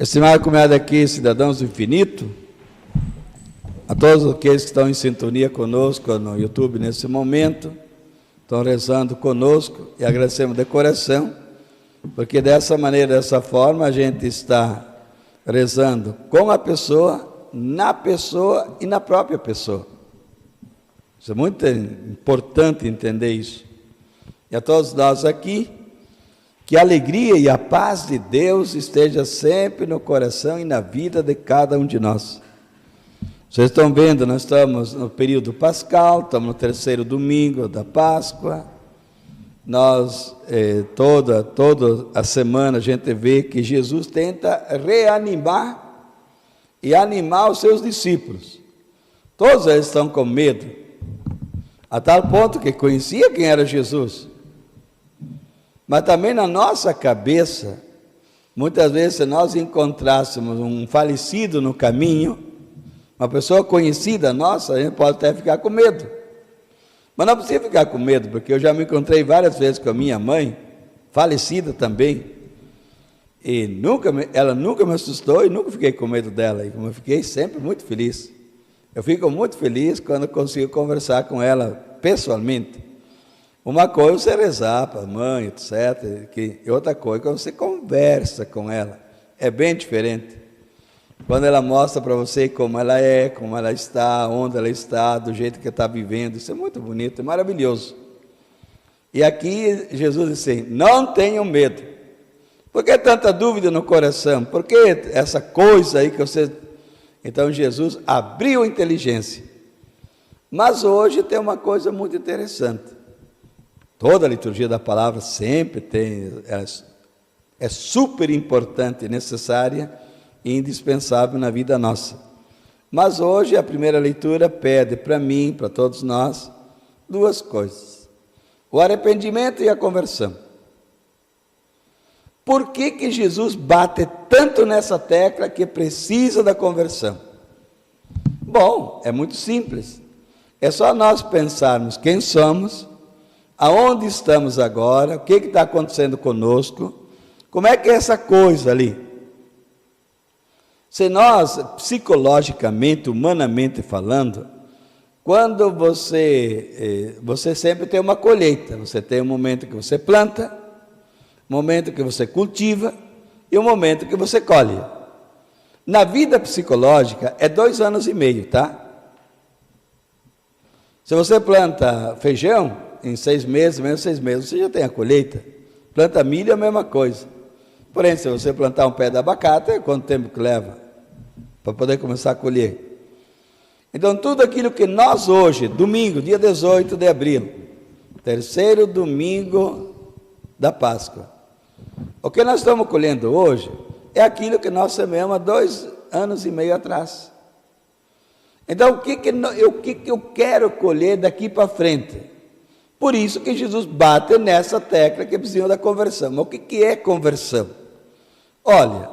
Estimado cunhado aqui, cidadãos do infinito, a todos aqueles que estão em sintonia conosco no YouTube nesse momento, estão rezando conosco e agradecemos de coração, porque dessa maneira, dessa forma, a gente está rezando com a pessoa, na pessoa e na própria pessoa. Isso é muito importante entender isso. E a todos nós aqui, que a alegria e a paz de Deus esteja sempre no coração e na vida de cada um de nós. Vocês estão vendo, nós estamos no período pascal, estamos no terceiro domingo da Páscoa. Nós, toda a semana, a gente vê que Jesus tenta reanimar e animar os seus discípulos. Todos eles estão com medo, a tal ponto que conhecia quem era Jesus. Mas também na nossa cabeça, muitas vezes, se nós encontrássemos um falecido no caminho, uma pessoa conhecida nossa, a gente pode até ficar com medo. Mas não precisa ficar com medo, porque eu já me encontrei várias vezes com a minha mãe, falecida também, e ela nunca me assustou e nunca fiquei com medo dela, e eu fiquei sempre muito feliz. Eu fico muito feliz quando consigo conversar com ela pessoalmente. Uma coisa é você rezar para a mãe, etc. E outra coisa é quando você conversa com ela. É bem diferente. Quando ela mostra para você como ela é, como ela está, onde ela está, do jeito que está vivendo. Isso é muito bonito, é maravilhoso. E aqui Jesus disse assim, não tenham medo. Por que tanta dúvida no coração? Por que essa coisa aí que você... Então Jesus abriu a inteligência. Mas hoje tem uma coisa muito interessante. Toda a liturgia da palavra sempre tem, é super importante, necessária e indispensável na vida nossa. Mas hoje a primeira leitura pede para mim, para todos nós, duas coisas: o arrependimento e a conversão. Por que Jesus bate tanto nessa tecla que precisa da conversão? Bom, é muito simples. É só nós pensarmos quem somos, aonde estamos agora, o que está acontecendo conosco, como é que é essa coisa ali. Se nós, psicologicamente, humanamente falando, quando você sempre tem uma colheita, você tem um momento que você planta, um momento que você cultiva e um momento que você colhe. Na vida psicológica é 2 anos e meio, tá? Se você planta feijão, em 6 meses, menos 6 meses, você já tem a colheita. Planta milho é a mesma coisa. Porém, se você plantar um pé de abacate, quanto tempo que leva para poder começar a colher? Então, tudo aquilo que nós hoje, domingo, dia 18 de abril, terceiro domingo da Páscoa, o que nós estamos colhendo hoje é aquilo que nós sememos há 2 anos e meio atrás. Então, o que eu quero colher daqui para frente? Por isso que Jesus bate nessa tecla que precisa da conversão. Mas o que é conversão? Olha,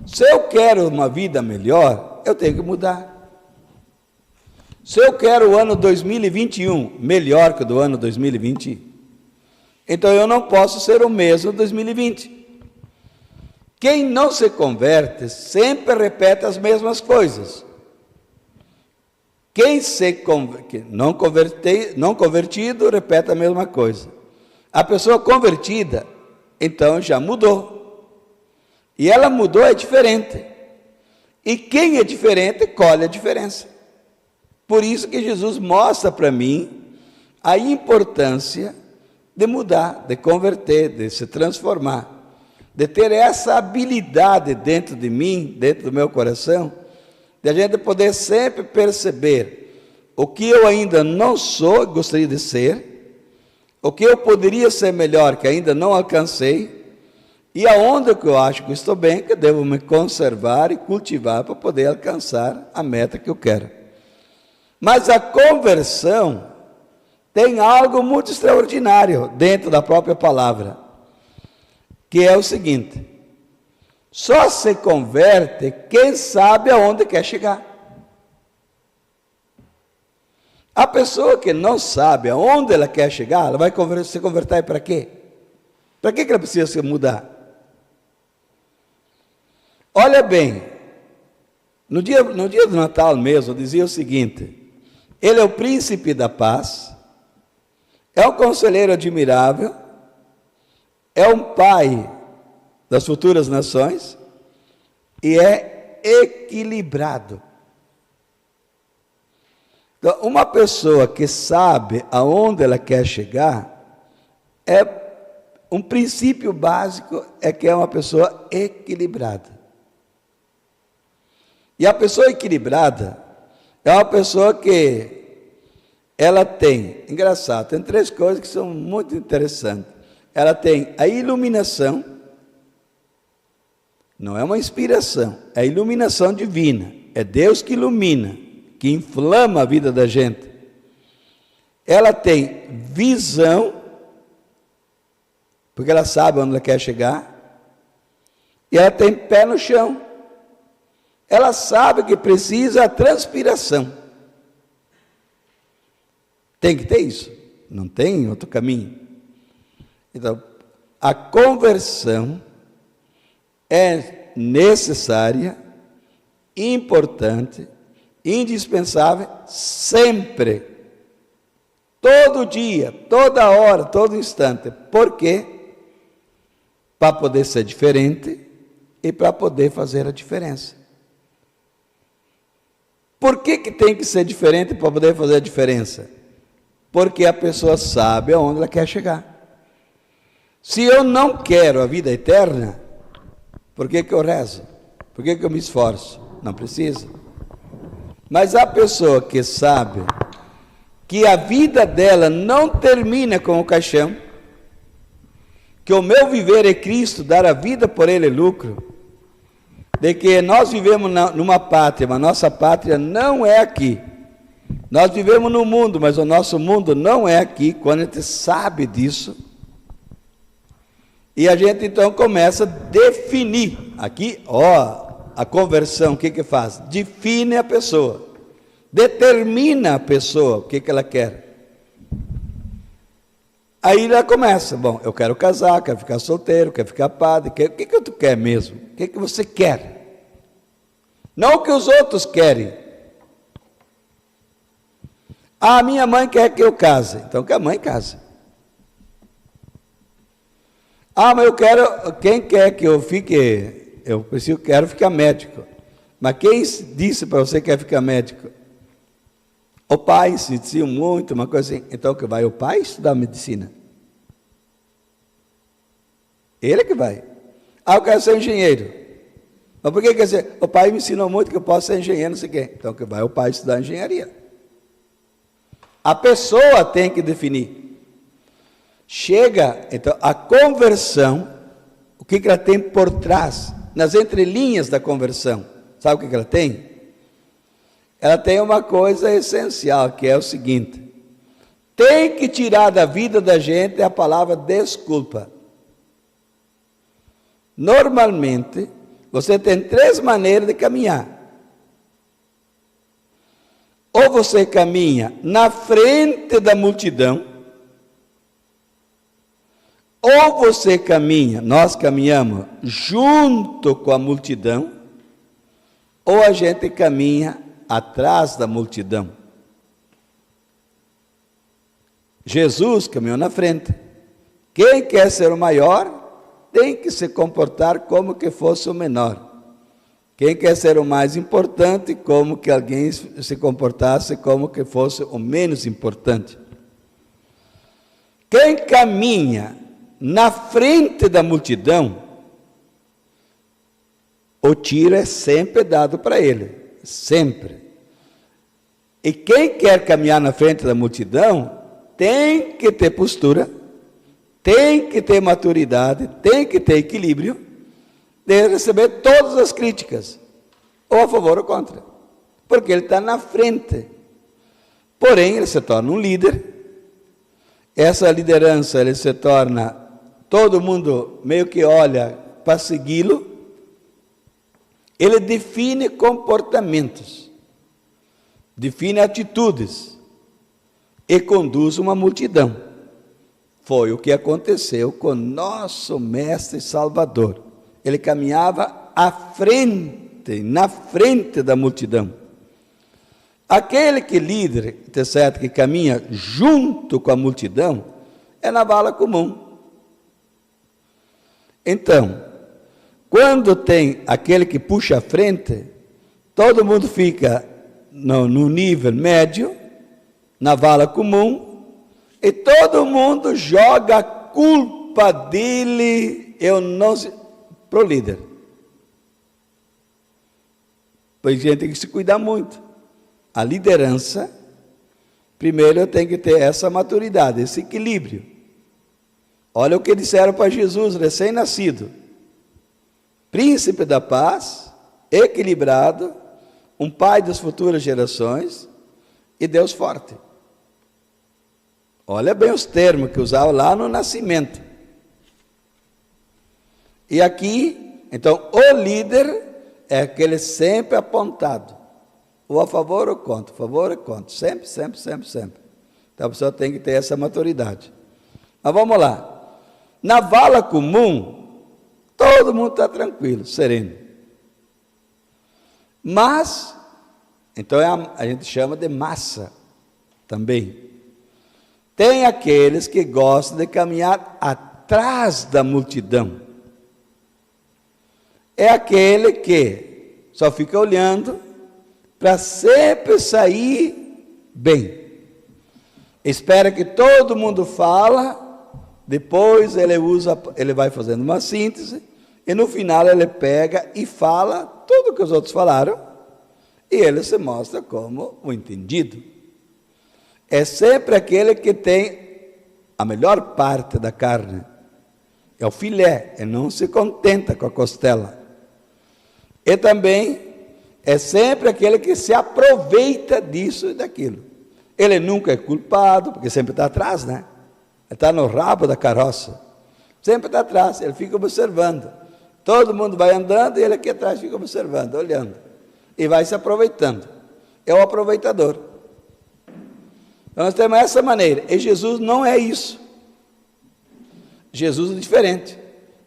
se eu quero uma vida melhor, eu tenho que mudar. Se eu quero o ano 2021 melhor que o do ano 2020, então eu não posso ser o mesmo 2020. Quem não se converte sempre repete as mesmas coisas. Quem não convertido, repete a mesma coisa. A pessoa convertida, então já mudou. E ela mudou, é diferente. E quem é diferente, colhe a diferença. Por isso que Jesus mostra para mim a importância de mudar, de converter, de se transformar, de ter essa habilidade dentro de mim, dentro do meu coração, de a gente poder sempre perceber o que eu ainda não sou, gostaria de ser, o que eu poderia ser melhor, que ainda não alcancei, e aonde que eu acho que estou bem, que eu devo me conservar e cultivar para poder alcançar a meta que eu quero. Mas a conversão tem algo muito extraordinário dentro da própria palavra, que é o seguinte: só se converte quem sabe aonde quer chegar. A pessoa que não sabe aonde ela quer chegar, ela vai se converter para quê? Para que ela precisa se mudar? Olha bem, no dia do Natal mesmo, eu dizia o seguinte: ele é o príncipe da paz, é um conselheiro admirável, é um pai das futuras nações e é equilibrado. Então, uma pessoa que sabe aonde ela quer chegar, um princípio básico é que é uma pessoa equilibrada. E a pessoa equilibrada é uma pessoa que ela tem, engraçado, tem 3 coisas que são muito interessantes. Ela tem a iluminação, não é uma inspiração, é a iluminação divina, é Deus que ilumina, que inflama a vida da gente. Ela tem visão, porque ela sabe onde ela quer chegar, e ela tem pé no chão. Ela sabe que precisa a transpiração. Tem que ter isso, não tem outro caminho. Então, a conversão é necessária, importante, indispensável, sempre, todo dia, toda hora, todo instante. Por quê? Para poder ser diferente e para poder fazer a diferença. Por que tem que ser diferente para poder fazer a diferença? Porque a pessoa sabe aonde ela quer chegar. Se eu não quero a vida eterna, por que eu rezo? Por que eu me esforço? Não precisa. Mas a pessoa que sabe que a vida dela não termina com o caixão, que o meu viver é Cristo, dar a vida por Ele é lucro, de que nós vivemos numa pátria, mas nossa pátria não é aqui. Nós vivemos no mundo, mas o nosso mundo não é aqui. Quando a gente sabe disso, e a gente então começa a definir, aqui, a conversão, o que faz? Define a pessoa, determina a pessoa, o que ela quer. Aí ela começa, bom, eu quero casar, quero ficar solteiro, quero ficar padre, o que tu quer mesmo? O que você quer? Não o que os outros querem. A minha mãe quer que eu case, então que a mãe case. Mas quem quer que eu fique, quero ficar médico. Mas quem disse para você que quer ficar médico? O pai insistiu muito, uma coisa assim. Então que vai o pai estudar medicina? Ele que vai. Eu quero ser engenheiro. Mas por que quer dizer? O pai me ensinou muito que eu posso ser engenheiro, não sei o quê. Então que vai o pai estudar engenharia. A pessoa tem que definir. Chega, então, a conversão, o que ela tem por trás, nas entrelinhas da conversão. Sabe o que ela tem? Ela tem uma coisa essencial, que é o seguinte: tem que tirar da vida da gente a palavra desculpa. Normalmente, você tem 3 maneiras de caminhar. Ou você caminha na frente da multidão, ou você caminha, nós caminhamos junto com a multidão, ou a gente caminha atrás da multidão. Jesus caminhou na frente. Quem quer ser o maior, tem que se comportar como que fosse o menor. Quem quer ser o mais importante, como que alguém se comportasse como que fosse o menos importante. Quem caminha na frente da multidão, o tiro é sempre dado para ele, sempre. E quem quer caminhar na frente da multidão, tem que ter postura, tem que ter maturidade, tem que ter equilíbrio, de receber todas as críticas, ou a favor ou contra, porque ele está na frente. Porém, ele se torna um líder, essa liderança, ele se torna, todo mundo meio que olha para segui-lo, ele define comportamentos, define atitudes, e conduz uma multidão. Foi o que aconteceu com nosso Mestre Salvador. Ele caminhava à frente, na frente da multidão. Aquele que líder, tá certo, que caminha junto com a multidão, é na vala comum. Então, quando tem aquele que puxa a frente, todo mundo fica no nível médio, na vala comum, e todo mundo joga a culpa dele para o líder. Pois a gente tem que se cuidar muito. A liderança, primeiro tem que ter essa maturidade, esse equilíbrio. Olha o que disseram para Jesus, recém-nascido. Príncipe da paz, equilibrado, um pai das futuras gerações e Deus forte. Olha bem os termos que usavam lá no nascimento. E aqui, então, o líder é aquele sempre apontado. Ou a favor ou contra, a favor ou contra. Sempre, sempre, sempre, sempre. Então a pessoa tem que ter essa maturidade. Mas vamos lá. Na vala comum, todo mundo está tranquilo, sereno. Mas, então a gente chama de massa também. Tem aqueles que gostam de caminhar atrás da multidão. É aquele que só fica olhando para sempre sair bem. Espera que todo mundo fala, depois ele vai fazendo uma síntese, e no final ele pega e fala tudo que os outros falaram, e ele se mostra como o entendido. É sempre aquele que tem a melhor parte da carne, é o filé, ele não se contenta com a costela. E também é sempre aquele que se aproveita disso e daquilo. Ele nunca é culpado, porque sempre está atrás, né? Ele está no rabo da carroça. Sempre está atrás, ele fica observando. Todo mundo vai andando e ele aqui atrás fica observando, olhando. E vai se aproveitando. É o aproveitador. Então nós temos essa maneira. E Jesus não é isso. Jesus é diferente.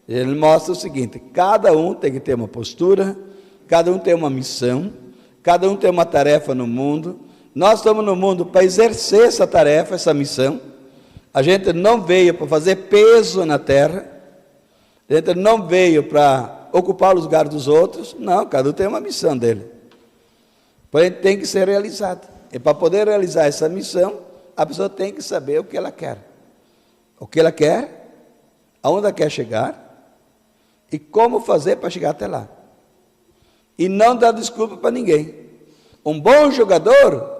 Ele mostra o seguinte: cada um tem que ter uma postura, cada um tem uma missão, cada um tem uma tarefa no mundo. Nós estamos no mundo para exercer essa tarefa, essa missão. A gente não veio para fazer peso na terra, a gente não veio para ocupar o lugar dos outros, não, cada um tem uma missão dele. Porém, tem que ser realizada. E para poder realizar essa missão, a pessoa tem que saber o que ela quer. O que ela quer, aonde ela quer chegar, e como fazer para chegar até lá. E não dar desculpa para ninguém. Um bom jogador,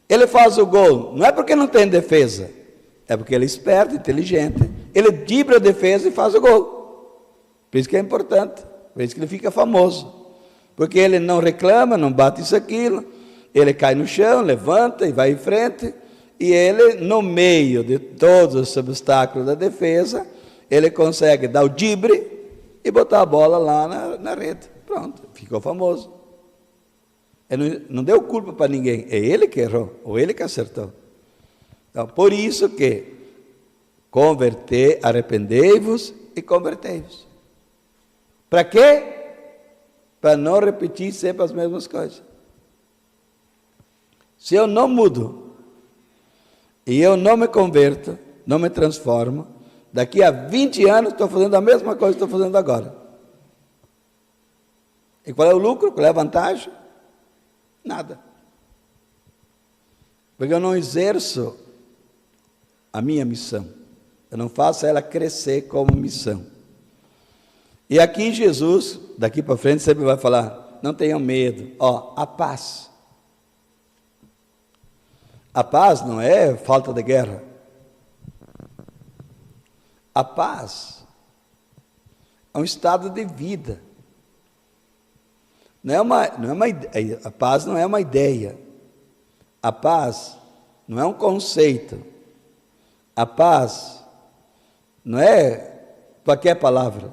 ele faz o gol, não é porque não tem defesa, é porque ele é esperto, inteligente, ele dribla a defesa e faz o gol. Por isso que é importante, por isso que ele fica famoso, porque ele não reclama, não bate isso, aquilo, ele cai no chão, levanta e vai em frente, e ele, no meio de todos os obstáculos da defesa, ele consegue dar o drible e botar a bola lá na rede. Pronto, ficou famoso. Ele não deu culpa para ninguém, é ele que errou, ou ele que acertou. Então, por isso que arrependei-vos e convertei-vos. Para quê? Para não repetir sempre as mesmas coisas. Se eu não mudo, e eu não me converto, não me transformo, daqui a 20 anos estou fazendo a mesma coisa que estou fazendo agora. E qual é o lucro? Qual é a vantagem? Nada. Porque eu não exerço a minha missão. Eu não faço ela crescer como missão. E aqui Jesus, daqui para frente, sempre vai falar, não tenham medo. A paz. A paz não é falta de guerra. A paz é um estado de vida. A paz não é uma ideia. A paz não é um conceito. A paz não é qualquer palavra.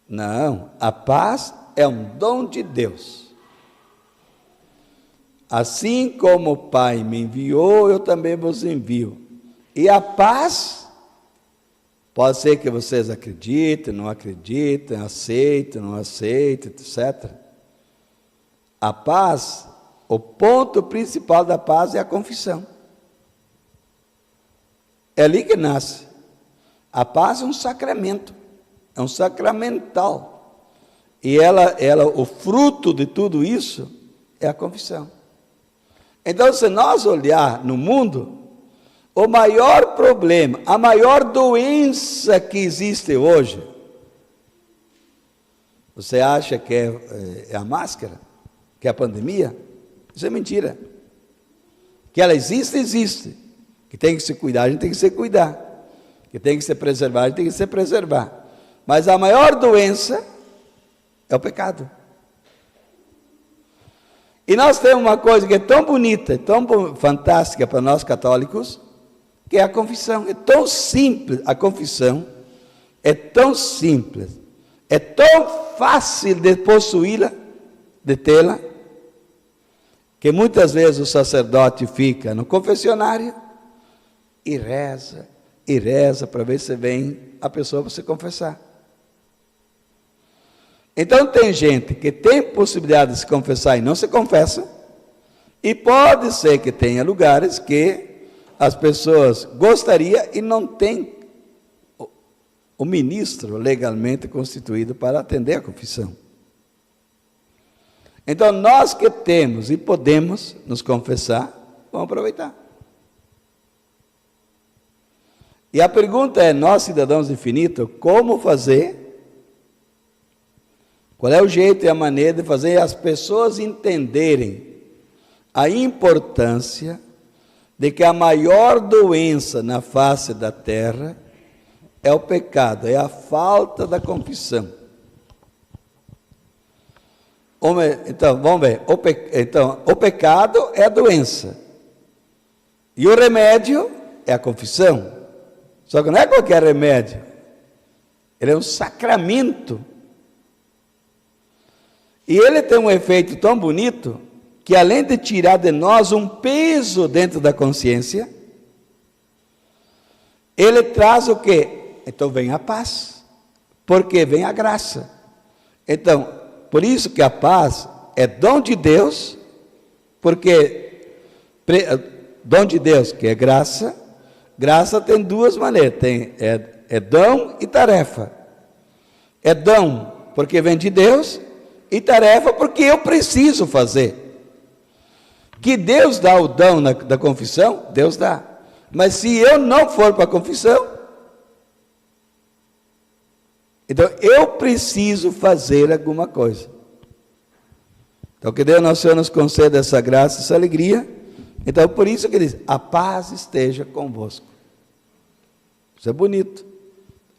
Não, a paz é um dom de Deus. Assim como o Pai me enviou, eu também vos envio. E a paz Pode ser que vocês acreditem, não acreditem, aceitem, não aceitem, etc. A paz, o ponto principal da paz é a confissão. É ali que nasce. A paz é um sacramento, é um sacramental. E o fruto de tudo isso é a confissão. Então, se nós olhar no mundo, o maior problema, a maior doença que existe hoje, você acha que é a máscara? Que é a pandemia? Isso é mentira. Que ela existe, existe. Que tem que se cuidar, a gente tem que se cuidar. Que tem que se preservar, a gente tem que se preservar. Mas a maior doença é o pecado. E nós temos uma coisa que é tão bonita, tão fantástica para nós católicos, que é a confissão. É tão simples, a confissão é tão simples, é tão fácil de possuí-la, de tê-la, que muitas vezes o sacerdote fica no confessionário e reza para ver se vem a pessoa para se confessar. Então tem gente que tem possibilidade de se confessar e não se confessa, e pode ser que tenha lugares que as pessoas gostariam e não tem o ministro legalmente constituído para atender a confissão. Então nós que temos e podemos nos confessar, vamos aproveitar. E a pergunta é, nós cidadãos infinitos, como fazer? Qual é o jeito e a maneira de fazer as pessoas entenderem a importância de que a maior doença na face da terra é o pecado, é a falta da confissão. Então, vamos ver, o pecado é a doença, e o remédio é a confissão. Só que não é qualquer remédio, ele é um sacramento. E ele tem um efeito tão bonito, que além de tirar de nós um peso dentro da consciência, ele traz o quê? Então vem a paz, porque vem a graça. Então, por isso que a paz é dom de Deus, porque dom de Deus, que é graça, graça tem duas maneiras, é dom e tarefa. É dom porque vem de Deus, e tarefa porque eu preciso fazer. Que Deus dá o dom da confissão, Deus dá. Mas se eu não for para a confissão, então eu preciso fazer alguma coisa. Então que Deus nosso Senhor nos conceda essa graça, essa alegria. Então por isso que ele diz, a paz esteja convosco. Isso é bonito.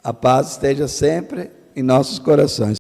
A paz esteja sempre em nossos corações.